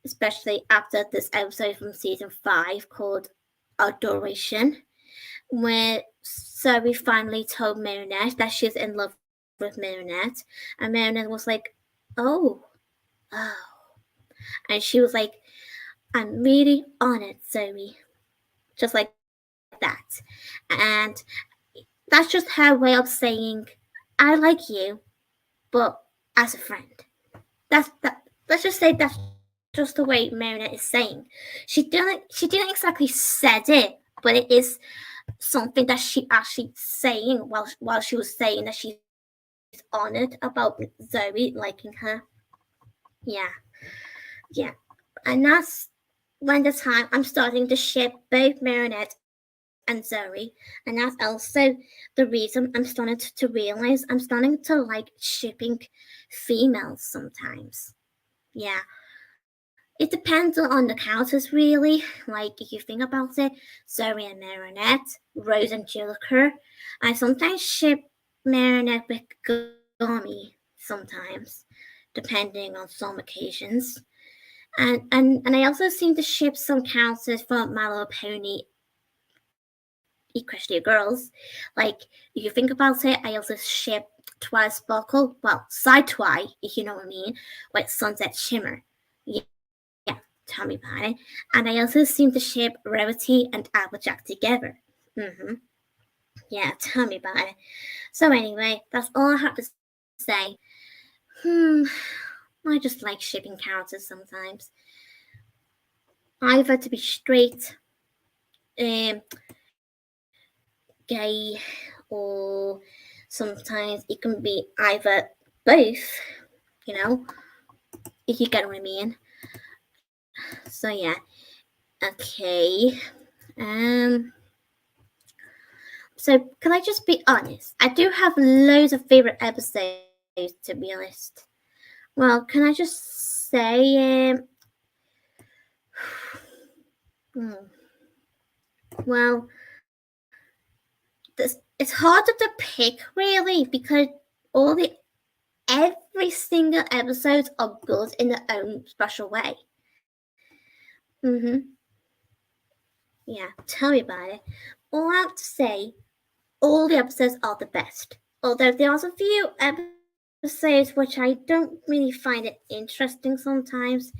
especially after this episode from season 5 called Adoration, where Zoe finally told Marinette that she's in love with Marinette. And Marinette was like, oh, oh. And she was like, I'm really honored, Zoe. Just like that. And that's just her way of saying, I like you, but as a friend. Let's just say that's just the way Marinette is saying. She didn't exactly said it, but it is something that she actually saying while she was saying that she's honored about Zoe liking her. Yeah. Yeah. And that's when the time I'm starting to ship both Marinette and Zoe. And that's also the reason I'm starting to realize I'm starting to like shipping females sometimes. Yeah. It depends on the characters, really. Like, if you think about it, Zoe and Marinette, Rose and Jilliker. I sometimes ship Marinette with Gummy, sometimes, depending on some occasions. And I also seem to ship some characters from My Little Pony Equestria Girls. Like, if you think about it, I also ship Twi Sparkle, well, Side Twi, if you know what I mean, with Sunset Shimmer. Yeah, tell me about it. And I also seem to ship Rarity and Applejack together. Mm-hmm. Yeah, tell me about it. So anyway, that's all I have to say. Hmm, I just like shipping characters sometimes. Either to be straight, um, gay, or sometimes it can be either both, you know, if you get what I mean. So yeah, okay. Um, so can I just be honest? I do have loads of favorite episodes, to be honest. Well, can I just say, hmm, well, it's harder to pick really because all the every single episodes are good in their own special way. Mhm. Yeah, tell me about it. All I have to say, all the episodes are the best. Although there are a few episodes which I don't really find it interesting sometimes.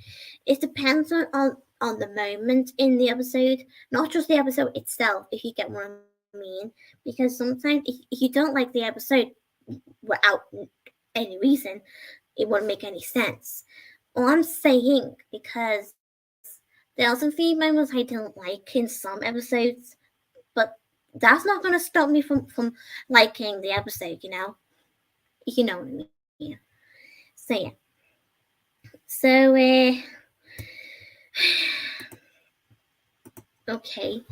It depends on the moment in the episode, not just the episode itself, if you get what I mean. Because sometimes if you don't like the episode without any reason, it wouldn't make any sense. All I'm saying, because there are some few moments I don't like in some episodes, but that's not going to stop me from liking the episode, you know? You know what I mean. So, yeah. So, okay.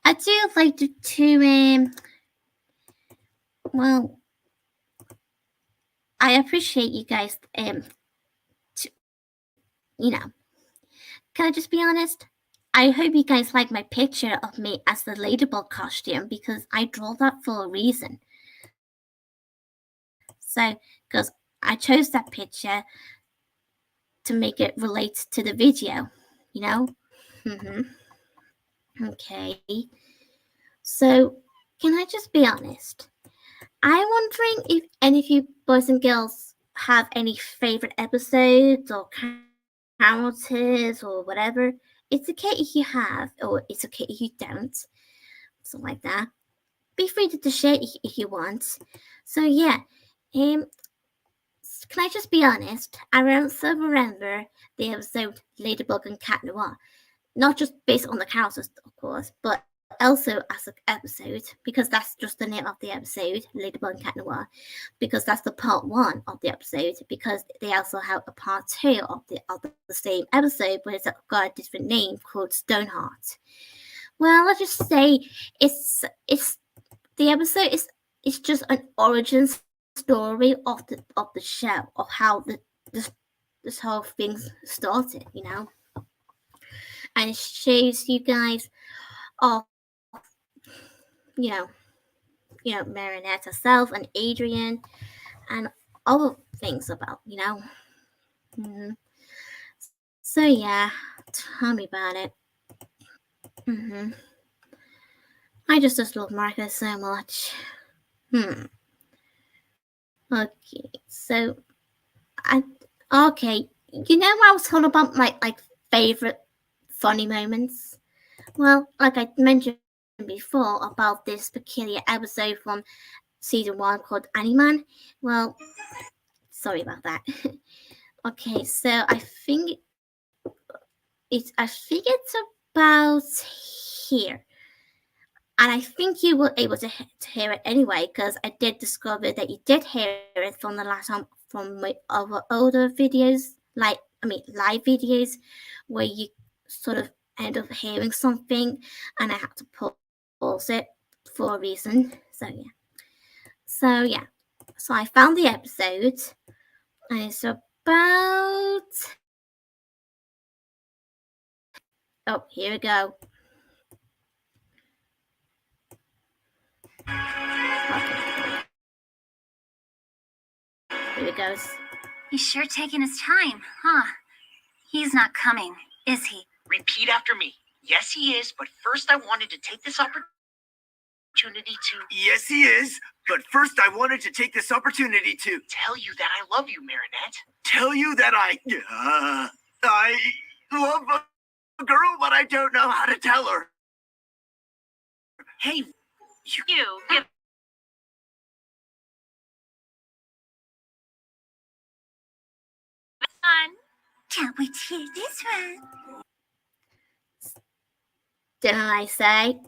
I do like well, I appreciate you guys, to, you know, can I just be honest? I hope you guys like my picture of me as the ladybug costume because I draw that for a reason. So, because I chose that picture to make it relate to the video, you know? Mm-hmm. Okay. So, can I just be honest? I'm wondering if any of you boys and girls have any favorite episodes or characters or whatever. It's okay if you have, or it's okay if you don't. Something like that. Be free to share if you want. So yeah, um, can I just be honest? I also remember the episode Ladybug and Cat Noir. Not just based on the characters, of course, but also as an episode, because that's just the name of the episode, Ladybug and Cat Noir, because that's the part one of the episode, because they also have a part two of the same episode, but it's got a different name called Stoneheart. Well, let's just say it's the episode is it's just an origin story of the show, of how this whole thing started, and it shows you guys of you know Marinette herself and Adrian and other things about Mm-hmm. So yeah, tell me about it. Mm-hmm. I just love Miraculous so much. Okay, so I okay. I was talking about my favorite funny moments. Well, like I mentioned before about this peculiar episode from season one called Animan. Well, sorry about that. Okay, so I think it's about here. And I think you were able to hear it anyway, because I did discover that you did hear it from the last time from my other older videos, live videos, where you sort of end up hearing something, and I had to pause it for a reason. So yeah, so I found the episode, and it's about. Oh, here we go. Okay. Here it goes. He's sure taking his time, huh? He's not coming, is he? Repeat after me. Yes, he is, but first I wanted to take this opportunity to... Yes, he is, but first I wanted to take this opportunity to... tell you that I love you, Marinette. Tell you that I love a girl, but I don't know how to tell her. Hey, You give fun. Can't wait to hear this one. Didn't I say?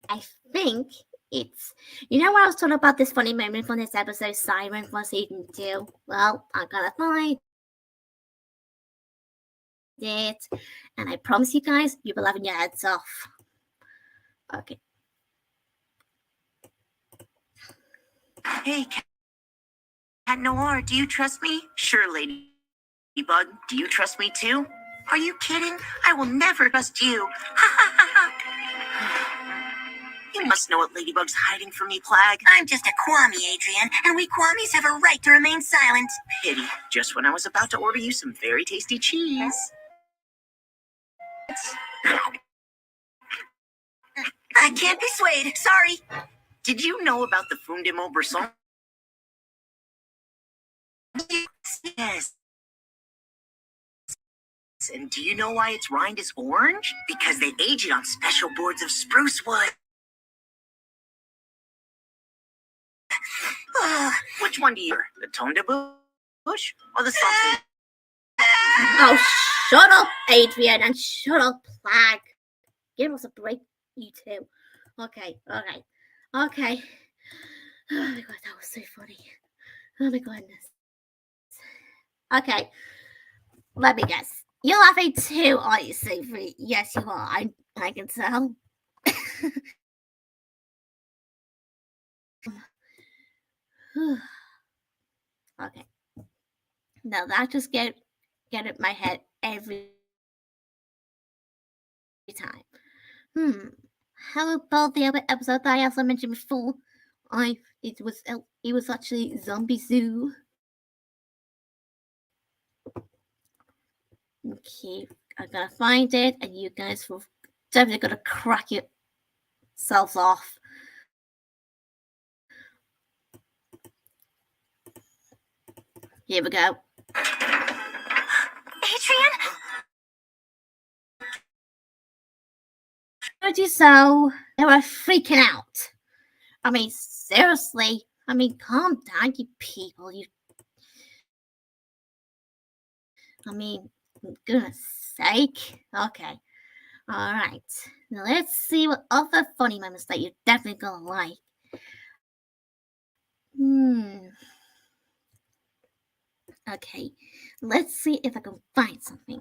I think it's when I was talking about this funny moment from this episode, Siren from season 2. Well, I'm gonna find it, and I promise you guys, you'll be laughing your heads off. Okay. Hey, Cat Noir, do you trust me? Sure, Ladybug. Do you trust me too? Are you kidding? I will never trust you. You must know what Ladybug's hiding from me, Plag. I'm just a Kwame, Adrian, and we Kwamis have a right to remain silent. Pity. Just when I was about to order you some very tasty cheese. I can't be swayed. Sorry. Did you know about the Fundimo Brisson? Yes. And do you know why its rind is orange? Because they age it on special boards of spruce wood. Which one do you prefer? The Tonde Bush or the Saucy? Oh, shut up, Adrian, and shut up, Plag. Give us a break, you two. Okay. Oh my god, that was so funny. Oh my goodness. Okay, let me guess. You're laughing too, aren't you, Sophie? Yes, you are. I can tell. Okay. Now that just get in my head every time. How about the other episode that I also mentioned before? It was actually Zombie Zoo. Okay, I'm gonna find it, and you guys will definitely gonna crack yourselves off. Here we go. Adrian? Told you so. They were freaking out. I mean, seriously. I mean, calm down, you people. I mean, goodness sake. Okay. Alright, now let's see what other funny moments that you're definitely gonna like. Okay, let's see if I can find something.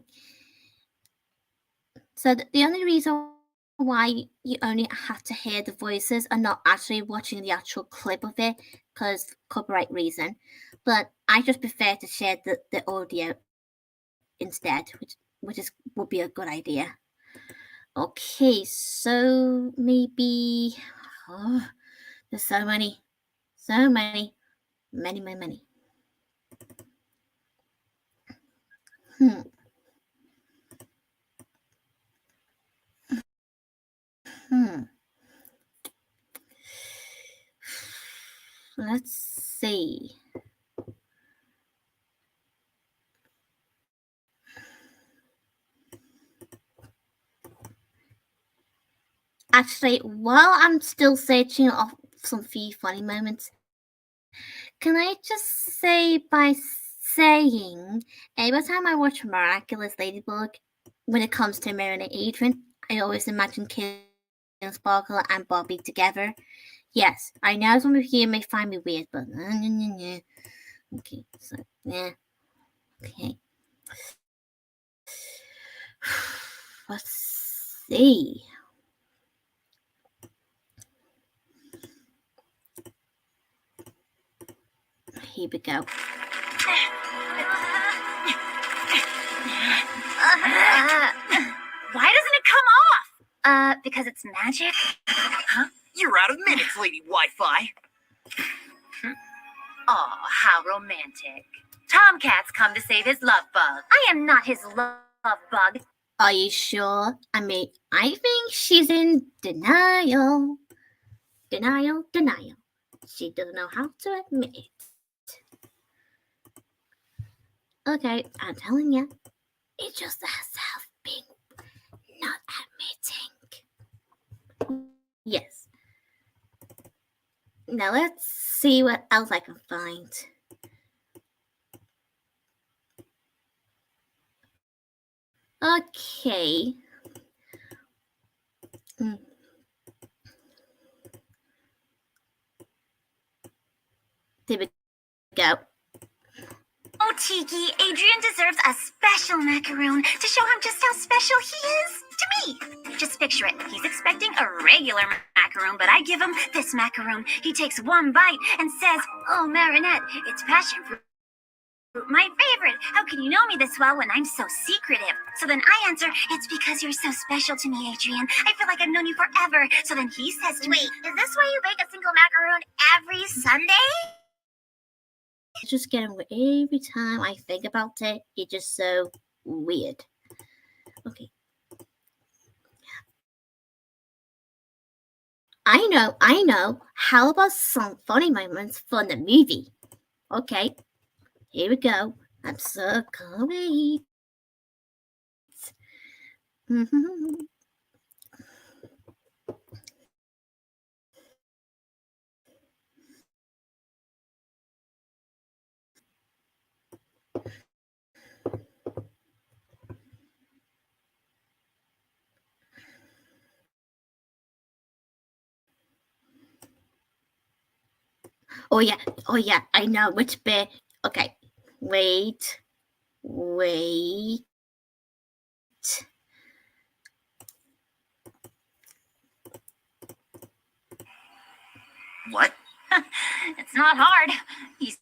So the only reason why you only have to hear the voices and not actually watching the actual clip of it, because copyright reason, but I just prefer to share the audio instead, would be a good idea. Okay, so maybe there's so many, many. Let's see. Actually, while I'm still searching of some few funny moments, can I just say by saying every time I watch Miraculous Ladybug, when it comes to Mary and Adrian, I always imagine Kid and Sparkle and Bobby together. Yes, I know some of you may find me weird, but okay, so yeah, okay. Let's see. Here we go. Why doesn't it come off? Because it's magic. Huh? You're out of minutes, Lady Wi-Fi. Aw, how romantic. Tomcat's come to save his love bug. I am not his love bug. Are you sure? I mean, I think she's in denial. Denial. She doesn't know how to admit it. Okay, I'm telling you, it's just herself being not admitting. Yes. Now let's see what else I can find. Okay. There we go. Oh, Tiki, Adrian deserves a special macaroon to show him just how special he is to me. Just picture it. He's expecting a regular macaroon, but I give him this macaroon. He takes one bite and says, "Oh, Marinette, it's passion fruit. My favorite. How can you know me this well when I'm so secretive?" So then I answer, "It's because you're so special to me, Adrian. I feel like I've known you forever." So then he says to me, Is this why you bake a single macaroon every Sunday? It's just getting every time I think about it, it's just so weird. Okay. I know. How about some funny moments from the movie? Okay, here we go. I'm so great. Oh yeah, I know which bit. Okay, wait. What? "It's not hard. He's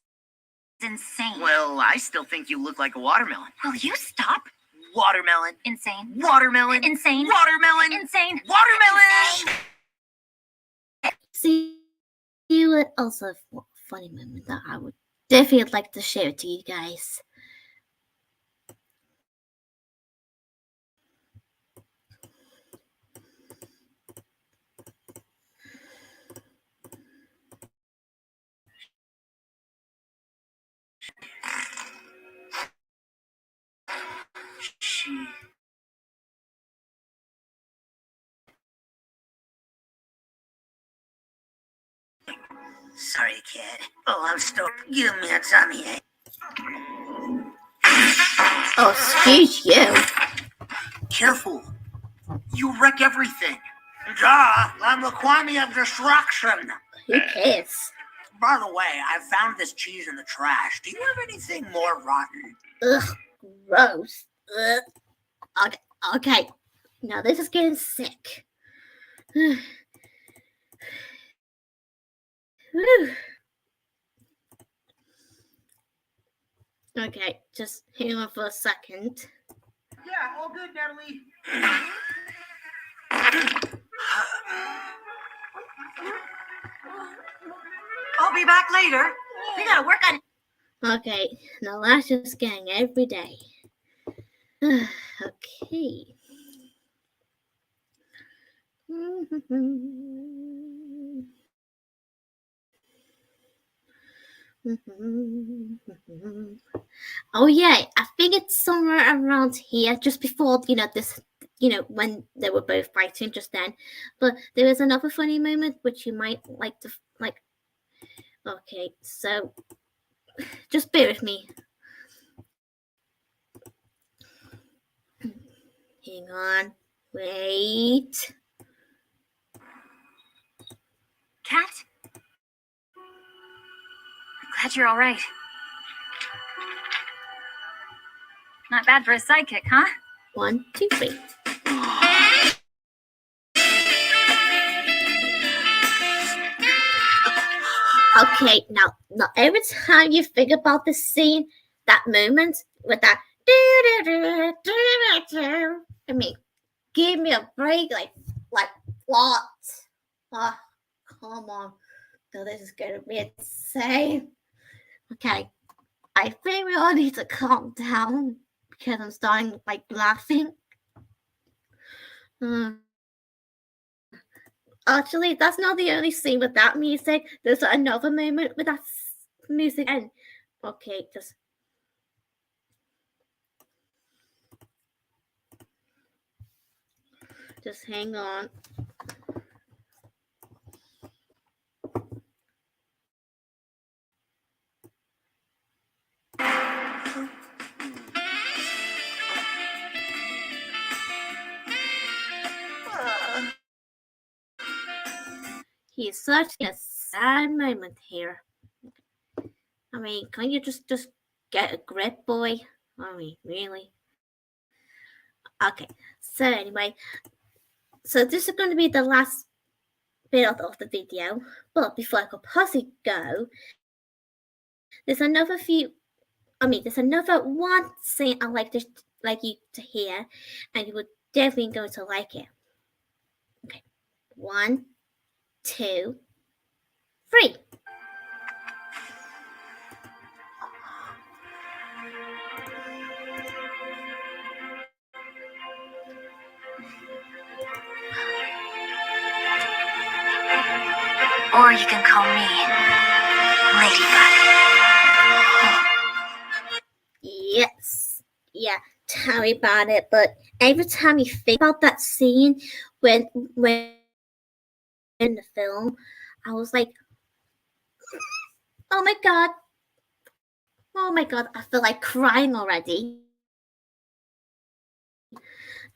insane." Well, I still think you look like a watermelon. Will you stop? Watermelon. Insane. Watermelon. Insane. Watermelon. Insane. Watermelon. See what also a funny moment that I would definitely like to share to you guys. Sorry, kid. Oh, I'm still. Give me a tummy ache. Oh, excuse you. Careful. You wreck everything. Duh, I'm the Kwame of destruction. Who cares? By the way, I found this cheese in the trash. Do you have anything more rotten? Ugh, gross. Ugh. Okay. Now this is getting sick. Whew. Okay, just hang on for a second. Yeah, all good, Natalie. I'll be back later. We gotta work on it. Okay, now that's just getting every day. Okay. Oh yeah, I think it's somewhere around here, just before this, when they were both fighting just then. But there is another funny moment which you might like to like. Okay, so just bear with me. Hang on, wait. Cat? I'm glad you're all right. Not bad for a sidekick, huh? 1, 2, 3. Okay, now every time you think about the scene, that moment with that, I mean, give me a break, like what? Oh, come on. So this is gonna be insane. Okay, I think we all need to calm down because I'm starting laughing. Actually, that's not the only scene with that music. There's another moment with that music, and okay, just hang on. He's such a sad moment here. I mean, can't you just get a grip, boy? I mean, really? Okay, so anyway, so this is going to be the last bit of the video, but before I could possibly go, there's another one thing I'd like you to hear, and you would definitely going to like it. Okay, 1, 2, 3. Or you can call me Ladybug. Yes. Yeah, tell me about it. But every time you think about that scene when in the film, I was like, oh my god, I feel like crying already.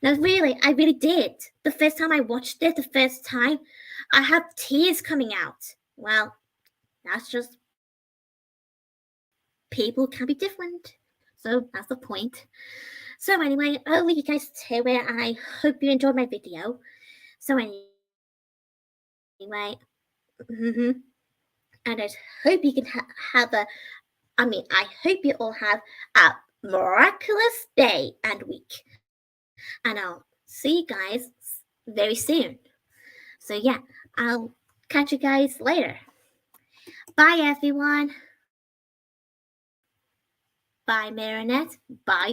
No, really, I really did. The first time I watched it, I had tears coming out. Well, that's just people can be different. So that's the point. So anyway, I'll leave you guys to it, and I hope you enjoyed my video. So anyway, and I hope you can have I hope you all have a miraculous day and week. And I'll see you guys very soon. So yeah, I'll catch you guys later. Bye everyone. Bye Marinette. Bye